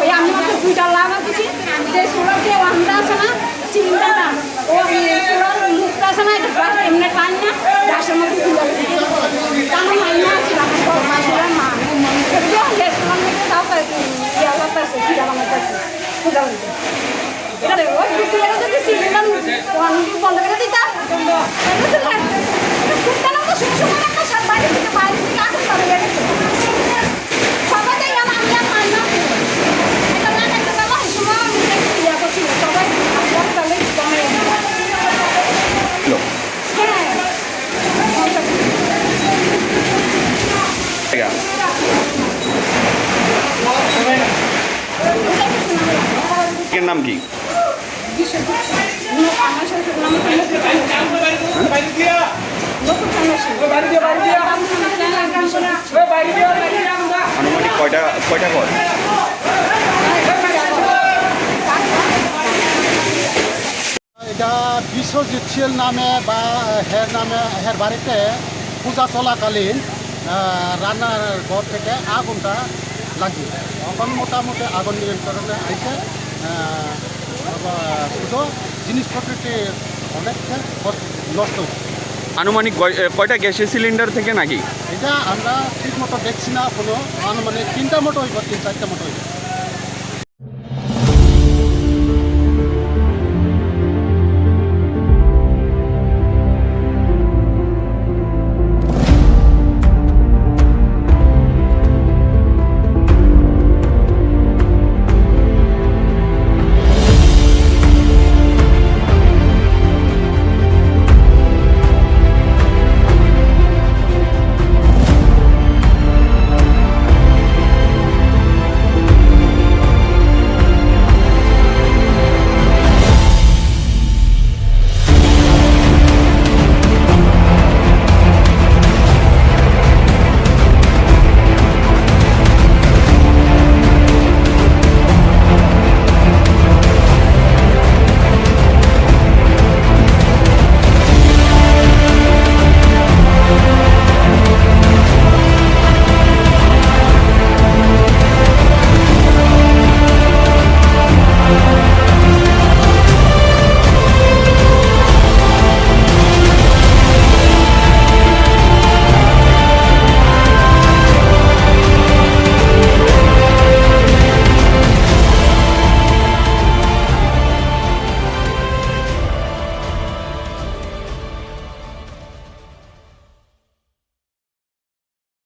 ওই আমি মাত্র 2টা লাভ দিচ্ছি যে সোলার যে ওয়ানটা আছে না সিলিন্ডারটা ও সোলার মুখটা আছে না এটা এমনি টান না গ্যাসের মধ্যে তুলে কারণ হয় না মাসুরা মা সেগুলো সোলার মধ্যে তাও ইয়া লাগতেছে খিদা বানাইতেছে ক্ষুদা বানাইতে এটা ওই দুটো যদি সিলিন্ডার বন্ধ করে দিতা বাইরে থেকে আগুন পাবে গেছে সবাই আমি আর মানি না এটা না একটা বাবা সময় ইয়া করছিল সবাই তাহলে এর নাম কি? আনুমানিক কয়টা ঘর? এটা বিশ্বজিৎ শীল নামে বা হের বাড়িতে পূজা চলাকালীন রান্নার ঘর থেকে আগুনটা লাগে। তখন মোটামুটি আগুন নিয়ন্ত্রণে আইসে শুধু জিনিসপত্রটি অনেকটা নষ্ট হচ্ছে। আনুমানিক কয়টা গ্যাসের সিলিন্ডার থেকে নাকি? এটা আমরা ঠিক মতো দেখছি না, কোনো আনুমানিক 3টা মতো হইব, 3-4টা মতো হইব।